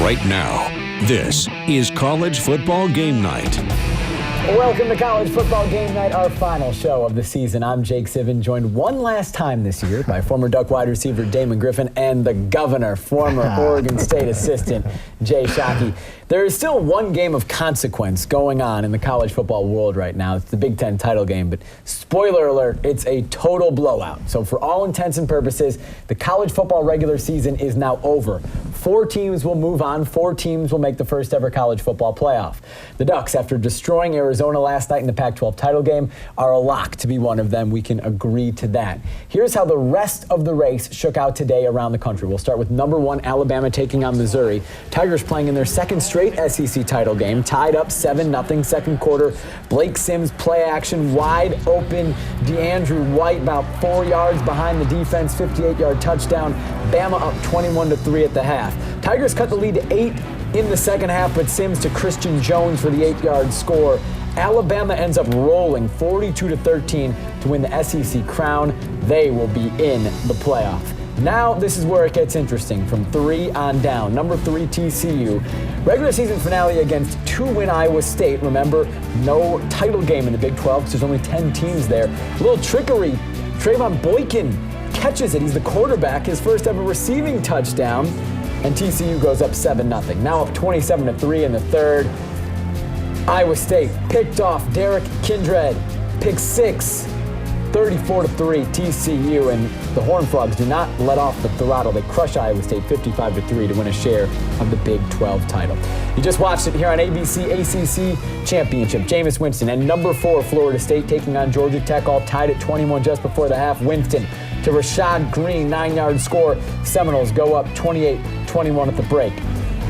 right now. This is College Football Game Night. Welcome to College Football Game Night, our final show of the season. I'm Jake Sivan, joined one last time this year by former Duck wide receiver Damon Griffin and the governor, former Oregon State assistant Jay Shockey. There is still one game of consequence going on in the college football world right now. It's the Big Ten title game, but spoiler alert, it's a total blowout. So for all intents and purposes, the college football regular season is now over. 4 teams will move on. 4 teams will make the first ever college football playoff. The Ducks, after destroying Arizona last night in the Pac-12 title game, are a lock to be one of them. We can agree to that. Here's how the rest of the race shook out today around the country. We'll start with number 1, Alabama taking on Missouri. Tigers playing in their second straight SEC title game, tied up 7-0 second quarter. Blake Sims play action, wide open. DeAndrew White about 4 yards behind the defense, 58-yard touchdown. Bama up 21-3 at the half. Tigers cut the lead to 8 in the second half, but Sims to Christian Jones for the 8-yard score. Alabama ends up rolling 42-13 to win the SEC crown. They will be in the playoff. Now, this is where it gets interesting from 3 on down. Number 3, TCU. Regular season finale against 2-win Iowa State. Remember, no title game in the Big 12 because there's only 10 teams there. A little trickery. Trayvon Boykin catches it. He's the quarterback, his first ever receiving touchdown. And TCU goes up 7-0. Now up 27-3 in the third. Iowa State picked off Derek Kindred. Pick 6. 34-3 TCU, and the Horned Frogs do not let off the throttle. They crush Iowa State 55-3 to win a share of the Big 12 title. You just watched it here on ABC ACC Championship. Jameis Winston and number 4 Florida State taking on Georgia Tech, all tied at 21 just before the half. Winston to Rashad Green, 9-yard score. Seminoles go up 28-21 at the break.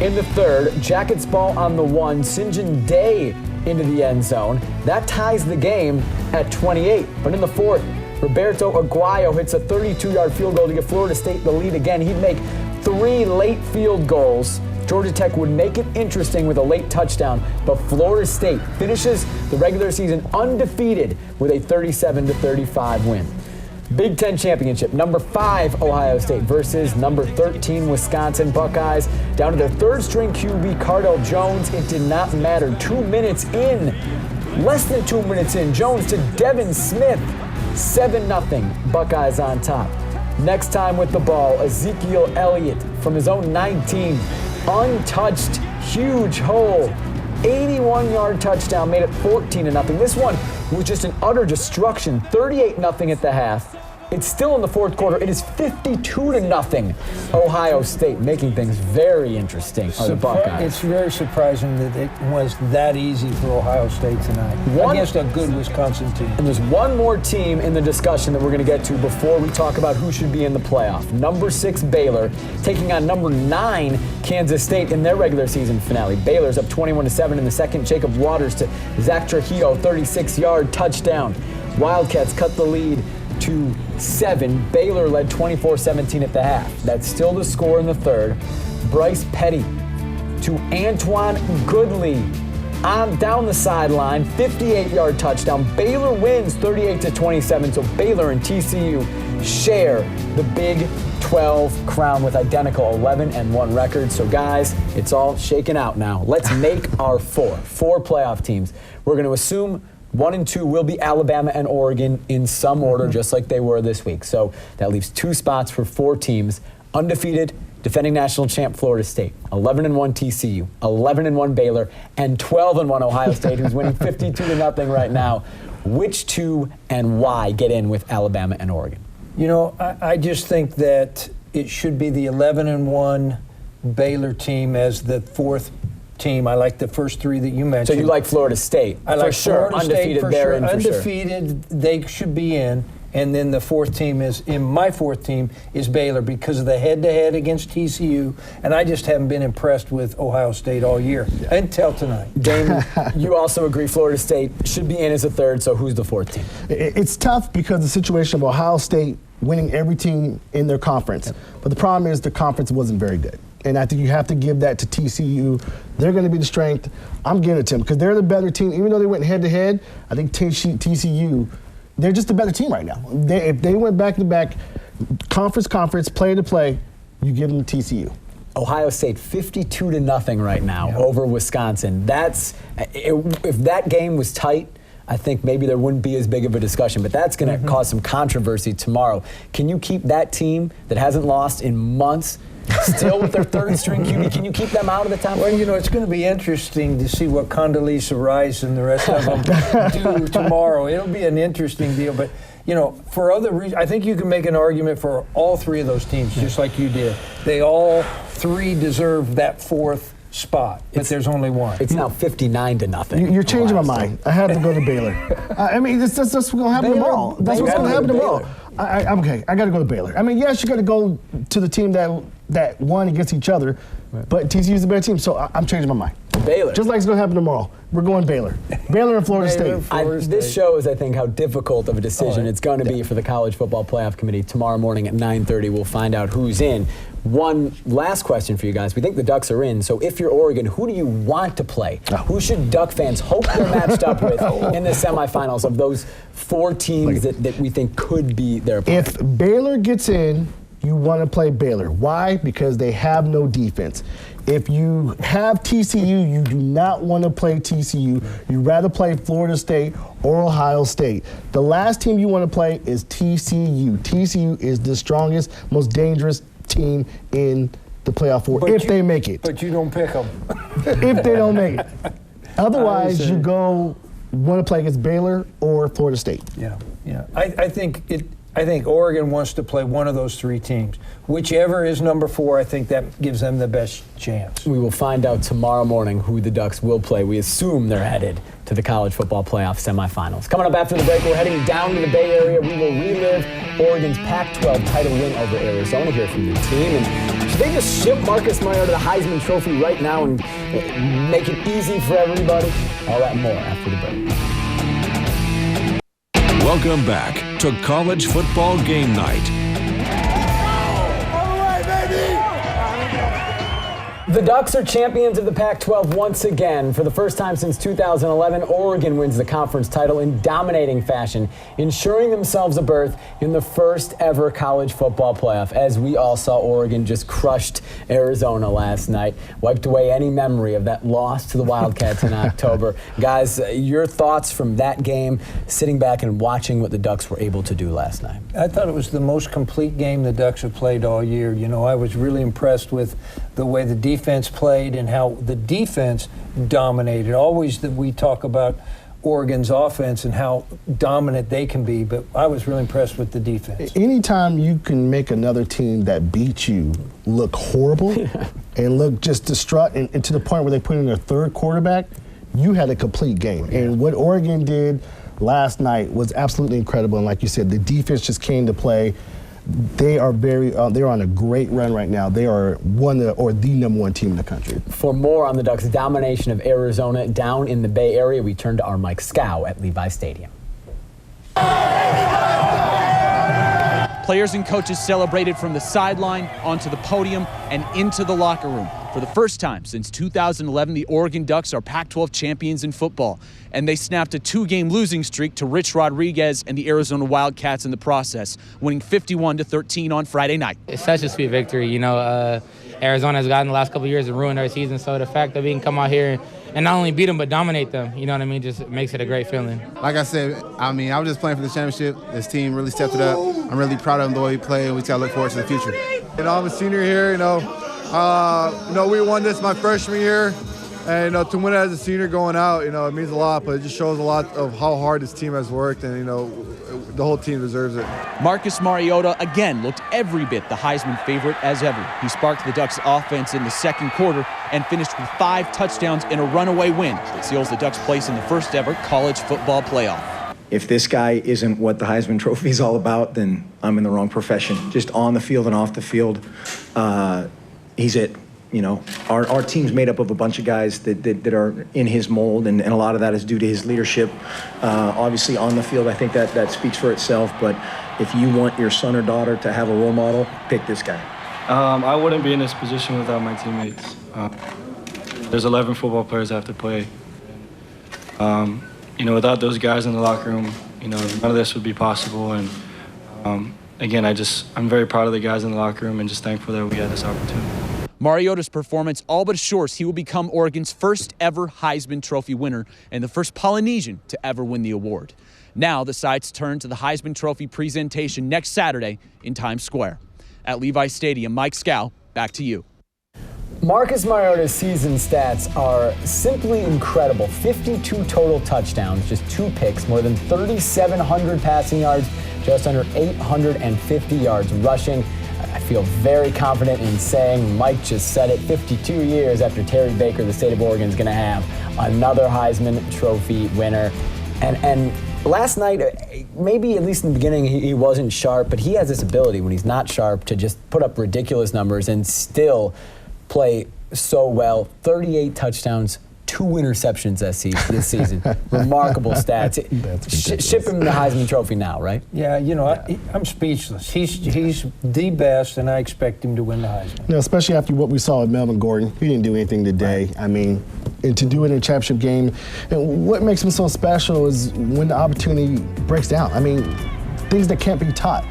In the third, Jackets ball on the 1, Sinjin Day into the end zone. That ties the game at 28. But in the fourth, Roberto Aguayo hits a 32-yard field goal to give Florida State the lead again. He'd make 3 late field goals. Georgia Tech would make it interesting with a late touchdown, but Florida State finishes the regular season undefeated with a 37-35 win. Big Ten Championship, number 5 Ohio State versus number 13 Wisconsin Buckeyes. Down to their third-string QB, Cardell Jones. It did not matter. 2 minutes in, less than 2 minutes in, Jones to Devin Smith. 7-0, Buckeyes on top. Next time with the ball, Ezekiel Elliott from his own 19. Untouched, huge hole. 81-yard touchdown, made it 14-0. This one was just an utter destruction. 38-0 at the half. It's still in the fourth quarter. It is 52-0 Ohio State, making things very interesting for the Buckeyes. It's very surprising that it was that easy for Ohio State tonight against a good Wisconsin team. And there's one more team in the discussion that we're going to get to before we talk about who should be in the playoff. Number 6 Baylor taking on number 9 Kansas State in their regular season finale. Baylor's up 21-7 in the second. Jacob Waters to Zach Trujillo, 36-yard touchdown. Wildcats cut the lead to 7. Baylor led 24-17 at the half. That's still the score in the third. Bryce Petty to Antoine Goodley on down the sideline, 58-yard touchdown. Baylor wins 38-27. So Baylor and TCU share the Big 12 crown with identical 11-1 records. So guys, it's all shaken out now. Let's make our 4 playoff teams. We're going to assume 1 and 2 will be Alabama and Oregon in some order, just like they were this week. So that leaves 2 spots for 4 teams. Undefeated, defending national champ Florida State, 11-1 TCU, 11-1 Baylor, and 12-1 Ohio State, who's winning 52-0 right now. Which 2 and why get in with Alabama and Oregon? You know, I just think that it should be the 11-1 Baylor team as the 4th team. I like the first 3 that you mentioned. So you like Florida State? I like Florida State for sure. Undefeated, they should be in. And then the 4th team my 4th team is Baylor because of the head-to-head against TCU. And I just haven't been impressed with Ohio State all year until tonight. Damon, you also agree Florida State should be in as a 3rd. So who's the 4th team? It's tough because the situation of Ohio State winning every team in their conference. Yep. But the problem is the conference wasn't very good. And I think you have to give that to TCU. They're going to be the strength. I'm giving it to them because they're the better team. Even though they went head-to-head, I think TCU, they're just the better team right now. If they went back-to-back, conference, player-to-play, you give them TCU. Ohio State 52-0 right now over Wisconsin. If that game was tight, I think maybe there wouldn't be as big of a discussion, but that's going to cause some controversy tomorrow. Can you keep that team that hasn't lost in months still with their third string QB? Can you keep them out of the top? Well, it's going to be interesting to see what Condoleezza Rice and the rest of them do tomorrow. It'll be an interesting deal, but for other reasons, I think you can make an argument for all three of those teams, just like you did. They all three deserve that fourth spot, but there's only one. It's now 59-0. You're changing my mind. I have to go to Baylor. I mean, that's what's going to happen tomorrow. That's what's going to happen tomorrow. I'm okay. I got to go to Baylor. I mean, yes, you got to go to the team that won against each other, but TCU's the better team, so I'm changing my mind. Baylor. Just like it's going to happen tomorrow. We're going Baylor. Baylor and Florida State. This shows, I think, how difficult of a decision it's going to be for the College Football Playoff Committee. Tomorrow morning at 9:30, we'll find out who's in. One last question for you guys. We think the Ducks are in, so if you're Oregon, who do you want to play? Who should Duck fans hope they're matched up with in the semifinals of those four teams that we think could be their opponent? If Baylor gets in, you want to play Baylor. Why? Because they have no defense. If you have TCU, you do not want to play TCU. You'd rather play Florida State or Ohio State. The last team you want to play is TCU. TCU is the strongest, most dangerous team in the playoff four, if they make it. But you don't pick them. If they don't make it. Otherwise, you want to play against Baylor or Florida State. Yeah. I think Oregon wants to play one of those three teams. Whichever is number 4, I think that gives them the best chance. We will find out tomorrow morning who the Ducks will play. We assume they're headed to the College Football Playoff semifinals. Coming up after the break, we're heading down to the Bay Area. We will relive Oregon's Pac-12 title win over Arizona, hear from the team. And should they just ship Marcus Mariota the Heisman Trophy right now and make it easy for everybody? All that and more after the break. Welcome back to College Football Game Night. The Ducks are champions of the Pac-12 once again. For the first time since 2011, Oregon wins the conference title in dominating fashion, ensuring themselves a berth in the first ever college football playoff. As we all saw, Oregon just crushed Arizona last night, wiped away any memory of that loss to the Wildcats in October. Guys, your thoughts from that game, sitting back and watching what the Ducks were able to do last night? I thought it was the most complete game the Ducks have played all year. I was really impressed with the way the defense played and how the defense dominated. Always that we talk about Oregon's offense and how dominant they can be, but I was really impressed with the defense. Anytime you can make another team that beat you look horrible and look just distraught and to the point where they put in their third quarterback, you had a complete game. And what Oregon did last night was absolutely incredible. And like you said, the defense just came to play. They are they're on a great run right now. They are the number one team in the country. For more on the Ducks' domination of Arizona down in the Bay Area, we turn to our Mike Scow at Levi Stadium. Players and coaches celebrated from the sideline onto the podium and into the locker room. For the first time since 2011, the Oregon Ducks are Pac-12 champions in football, and they snapped a 2-game losing streak to Rich Rodriguez and the Arizona Wildcats in the process, winning 51-13 on Friday night. It's such a sweet victory. Arizona has gotten the last couple of years and ruined their season, so the fact that we can come out here and not only beat them but dominate them, just makes it a great feeling. Like I said, I was just playing for the championship. This team really stepped it up. I'm really proud of them the way we play, and we just got to look forward to the future. I'm a senior here, we won this my freshman year, and to win it as a senior going out, it means a lot, but it just shows a lot of how hard this team has worked, and the whole team deserves it. Marcus Mariota again looked every bit the Heisman favorite as ever. He sparked the Ducks' offense in the second quarter and finished with 5 touchdowns in a runaway win that seals the Ducks' place in the first ever college football playoff. If this guy isn't what the Heisman Trophy is all about, then I'm in the wrong profession. Just on the field and off the field, he's it. Our team's made up of a bunch of guys that are in his mold, and a lot of that is due to his leadership. Obviously, on the field, I think that speaks for itself. But if you want your son or daughter to have a role model, pick this guy. I wouldn't be in this position without my teammates. There's 11 football players I have to play. Without those guys in the locker room, none of this would be possible. And again, I'm very proud of the guys in the locker room and just thankful that we had this opportunity. Mariota's performance all but assures he will become Oregon's first ever Heisman Trophy winner and the first Polynesian to ever win the award. Now the sights turn to the Heisman Trophy presentation next Saturday in Times Square. At Levi Stadium, Mike Scow, back to you. Marcus Mariota's season stats are simply incredible. 52 total touchdowns, just 2 picks, more than 3,700 passing yards, just under 850 yards rushing. I feel very confident in saying, Mike just said it, 52 years after Terry Baker, the state of Oregon is going to have another Heisman Trophy winner. And last night, maybe at least in the beginning, he wasn't sharp, but he has this ability when he's not sharp to just put up ridiculous numbers and still play so well. 38 touchdowns, 2 interceptions this season. Remarkable stats. Ship him the Heisman Trophy now, right? Yeah, you know, I'm speechless. He's the best, and I expect him to win the Heisman. You know, especially after what we saw with Melvin Gordon. He didn't do anything today. I mean, and to do it in a championship game. And what makes him so special is when the opportunity breaks down. I mean, things that can't be taught.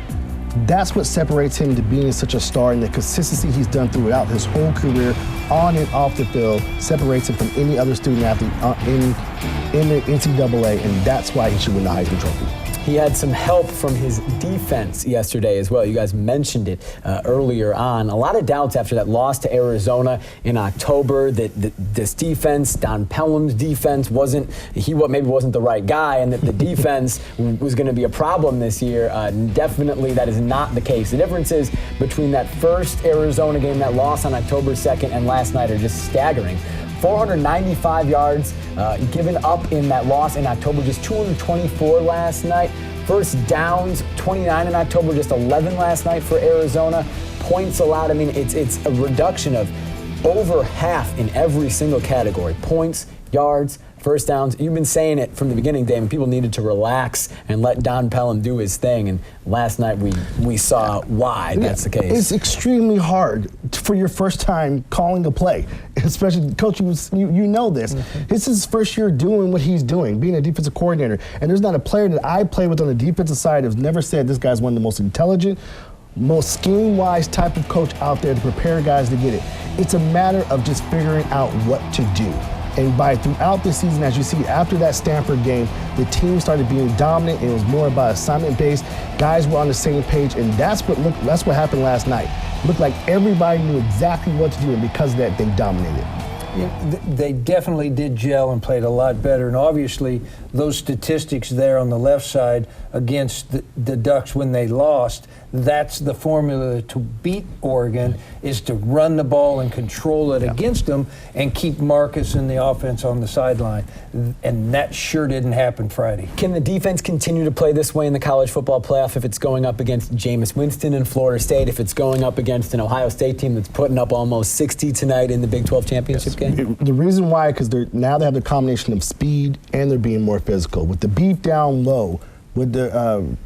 That's what separates him to being such a star, and the consistency he's done throughout his whole career, on and off the field, separates him from any other student athlete in the NCAA, and that's why he should win the Heisman Trophy. He had some help from his defense yesterday as well. You guys mentioned it earlier on. A lot of doubts after that loss to Arizona in October that this defense, Don Pelham's defense, maybe wasn't the right guy, and that the defense was going to be a problem this year. Definitely that is not the case. The differences between that first Arizona game, that loss on October 2nd, and last night are just staggering. 495 yards given up in that loss in October, just 224 last night. First downs, 29 in October, just 11 last night for Arizona. Points allowed, I mean, it's a reduction of over half in every single category. Points, yards, first downs. You've been saying it from the beginning, Damon. People needed to relax and let Don Pelham do his thing. And last night we saw why that's the case. It's extremely hard for your first time calling a play, especially, Coach, you know this. Mm-hmm. This is his first year doing what he's doing, being a defensive coordinator. And there's not a player that I play with on the defensive side who's never said this guy's one of the most intelligent, most scheme-wise type of coach out there to prepare guys to get it. It's a matter of just figuring out what to do. And throughout the season, as you see, after that Stanford game, the team started being dominant, and it was more about assignment-based. Guys were on the same page, and that's what happened last night. It looked like everybody knew exactly what to do, and because of that, they dominated. Yeah, they definitely did gel and played a lot better. And obviously, those statistics there on the left side against the Ducks when they lost, that's the formula to beat Oregon, is to run the ball and control it against them and keep Marcus and the offense on the sideline. And that sure didn't happen Friday. Can the defense continue to play this way in the college football playoff if it's going up against Jameis Winston in Florida State, if it's going up against an Ohio State team that's putting up almost 60 tonight in the Big 12 championship game? The reason why, because now they have the combination of speed and they're being more physical. With the beat down low, with the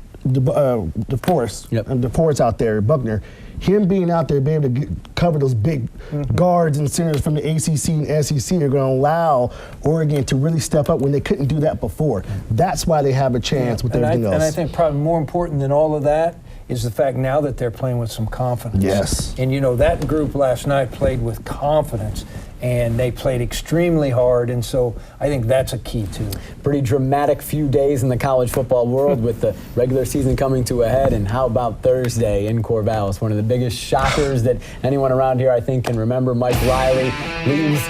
Forrest out there, Buckner, him being out there, being able to cover those big guards and centers from the ACC and SEC are going to allow Oregon to really step up when they couldn't do that before. That's why they have a chance with everything else. And I think probably more important than all of that is the fact now that they're playing with some confidence. Yes. And you know, that group last night played with confidence, and they played extremely hard, and so I think that's a key too. Pretty dramatic few days in the college football world with the regular season coming to a head, and how about Thursday in Corvallis? One of the biggest shockers that anyone around here I think can remember. Mike Riley leaves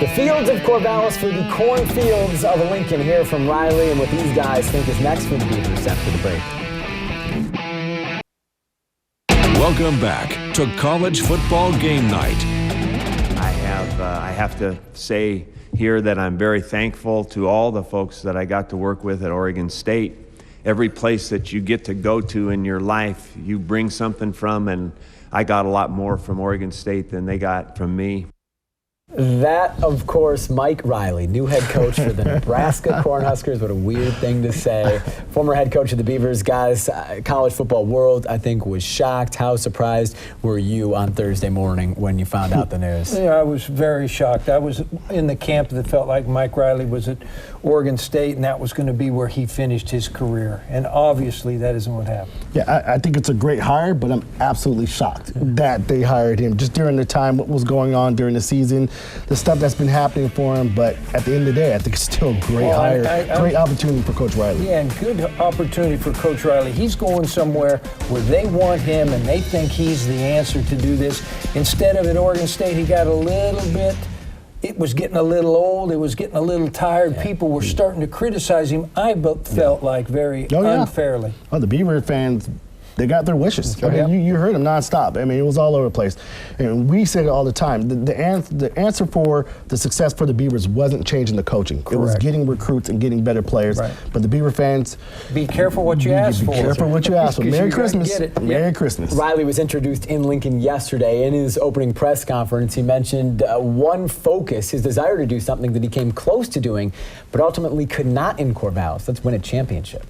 the fields of Corvallis for the cornfields of Lincoln. Here from Riley and what these guys think is next for the Beavers after the break. Welcome back to College Football Game Night. I have to say here that I'm very thankful to all the folks that I got to work with at Oregon State. Every place that you get to go to in your life, you bring something from, and I got a lot more from Oregon State than they got from me. That, of course, Mike Riley, new head coach for the Nebraska Cornhuskers. What a weird thing to say. Former head coach of the Beavers. Guys, college football world, I think, was shocked. How surprised were you on Thursday morning when you found out the news? Yeah, I was very shocked. I was in the camp that felt like Mike Riley was at Oregon State, and that was going to be where he finished his career. And obviously, that isn't what happened. Yeah, I think it's a great hire, but I'm absolutely shocked that they hired him just during the time what was going on during the season, the stuff that's been happening for him. But at the end of the day, I think it's still a great hire, great opportunity for Coach Riley. Yeah, and good opportunity for Coach Riley. He's going somewhere where they want him and they think he's the answer to do this. Instead of at Oregon State, he got a little bit, it was getting a little old, it was getting a little tired. People were starting to criticize him, I felt like, very unfairly. Oh, the Beaver fans, they got their wishes. I mean, you heard them nonstop. I mean, it was all over the place. And we said it all the time. The answer for the success for the Beavers wasn't changing the coaching. Correct. It was getting recruits and getting better players. Right. But the Beaver fans, be careful what you ask for. Be careful what you ask for. Merry Christmas. Merry Christmas. Riley was introduced in Lincoln yesterday. In his opening press conference, he mentioned one focus, his desire to do something that he came close to doing, but ultimately could not in Corvallis. Let's win a championship.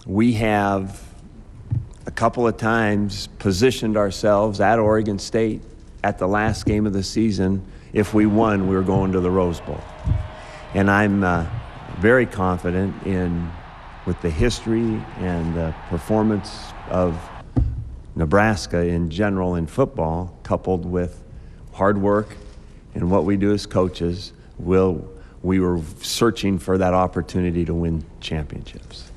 We have a couple of times positioned ourselves at Oregon State at the last game of the season. If we won, we were going to the Rose Bowl. And I'm very confident with the history and the performance of Nebraska in general in football, coupled with hard work and what we do as coaches, we were searching for that opportunity to win championships.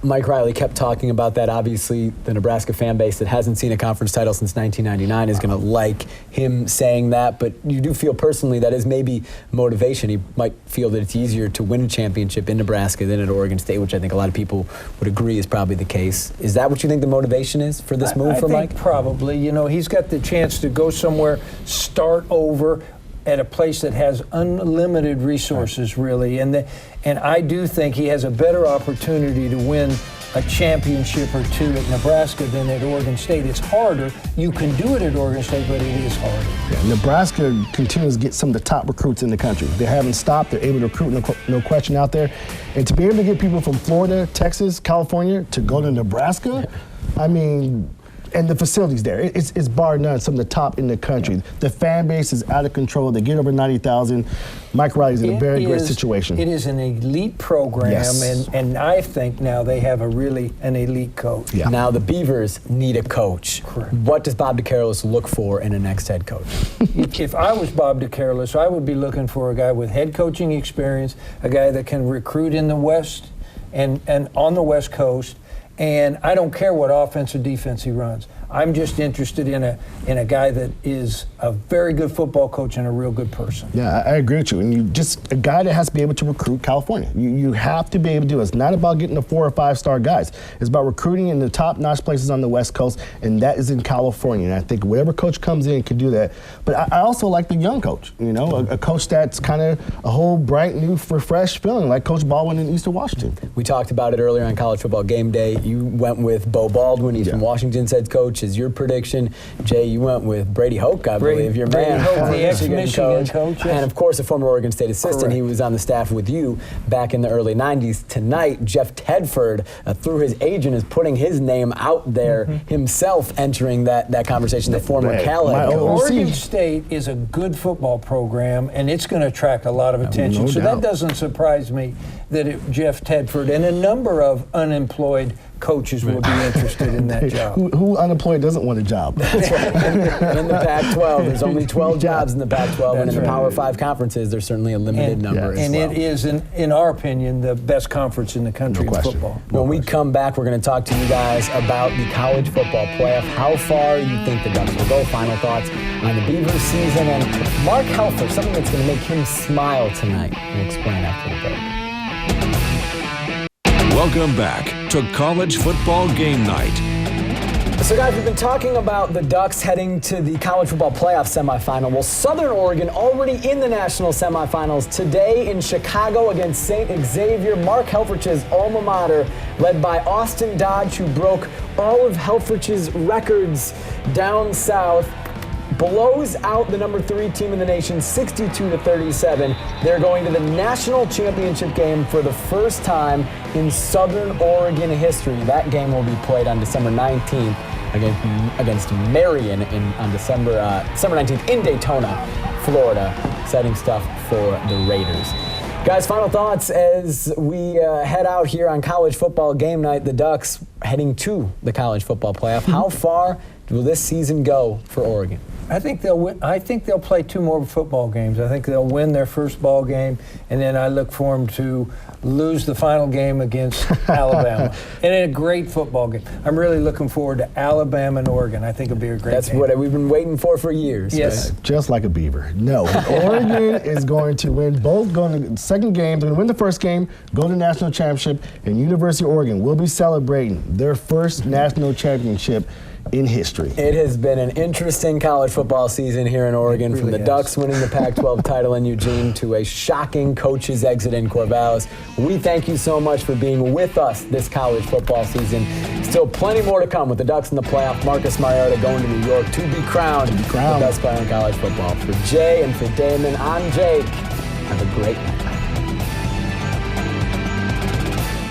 Mike Riley kept talking about that. Obviously, the Nebraska fan base that hasn't seen a conference title since 1999 is going to like him saying that, but you do feel personally that is maybe motivation. He might feel that it's easier to win a championship in Nebraska than at Oregon State, which I think a lot of people would agree is probably the case. Is that what you think the motivation is for this move for Mike? I think probably. You know, he's got the chance to go somewhere, start over at a place that has unlimited resources, really. And I do think he has a better opportunity to win a championship or two at Nebraska than at Oregon State. It's harder. You can do it at Oregon State, but it is harder. Yeah, Nebraska continues to get some of the top recruits in the country. They haven't stopped. They're able to recruit, no question, out there. And to be able to get people from Florida, Texas, California to go to Nebraska, I mean, and the facilities there, it's bar none, some of the top in the country. The fan base is out of control. They get over 90,000. Mike Riley's in a very great situation. It is an elite program, yes. and I think now they have an elite coach. Yeah. Now the Beavers need a coach. Correct. What does Bob DeCarolis look for in a next head coach? If I was Bob DeCarolis, I would be looking for a guy with head coaching experience, a guy that can recruit in the West and on the West Coast. And I don't care what offense or defense he runs. I'm just interested in a guy that is a very good football coach and a real good person. Yeah, I agree with you. And a guy that has to be able to recruit California. You have to be able to do it. It's not about getting the 4 or 5 star guys. It's about recruiting in the top-notch places on the West Coast, and that is in California. And I think whatever coach comes in can do that. But I also like the young coach. You know, a coach that's kind of a whole bright, new, refreshed feeling, like Coach Baldwin in Eastern Washington. We talked about it earlier on College Football Game Day. You went with Bo Baldwin. He's from Washington's head coach. Is your prediction? Jay, you went with Brady Hoke, I believe, your man. Hoke, the ex-Michigan coach. And, of course, a former Oregon State assistant. Correct. He was on the staff with you back in the early 90s. Tonight, Jeff Tedford, through his agent, is putting his name out there himself, entering that conversation, the former Cal head coach. Oregon State is a good football program, and it's going to attract a lot of attention. No so doubt. that doesn't surprise me that Jeff Tedford and a number of unemployed coaches will be interested in that job. Who unemployed doesn't want a job? That's right. And in the Pac-12, there's only 12 jobs in the Pac-12, and in the Power 5 conferences, there's certainly a limited number as well. And it is, in our opinion, the best conference in the country in football. When we come back, we're going to talk to you guys about the college football playoff, how far you think the Ducks will go, final thoughts on the Beavers season, and Mark Helfer, something that's going to make him smile tonight. We'll explain after the break. Welcome back to College Football Game Night. So, guys, we've been talking about the Ducks heading to the college football playoff semifinal. Well, Southern Oregon already in the national semifinals today in Chicago against St. Xavier, Mark Helfrich's alma mater, led by Austin Dodge, who broke all of Helfrich's records down south. blows out the number 3 team in the nation 62-37. They're going to the national championship game for the first time in Southern Oregon history. That game will be played on December 19th against Marion on December 19th in Daytona, Florida. Exciting stuff for the Raiders. Guys, final thoughts as we head out here on college football game night. The Ducks heading to the college football playoff. How far will this season go for Oregon? I think they'll win. I think they'll play 2 more football games. I think they'll win their first ball game, and then I look for them to lose the final game against Alabama. And a great football game. I'm really looking forward to Alabama and Oregon. I think it'll be a great game. That's what we've been waiting for years. Yes. Right? Just like a beaver. No. Oregon is going to win both. Going to the second game. They're going to win the first game, go to the national championship, and University of Oregon will be celebrating their first national championship in history. It has been an interesting college football season here in Oregon, really from the Ducks winning the Pac-12 title in Eugene to a shocking coach's exit in Corvallis. We thank you so much for being with us this college football season. Still plenty more to come with the Ducks in the playoff. Marcus Mariota going to New York to be crowned the best player in college football. For Jay and for Damon, I'm Jake. Have a great night.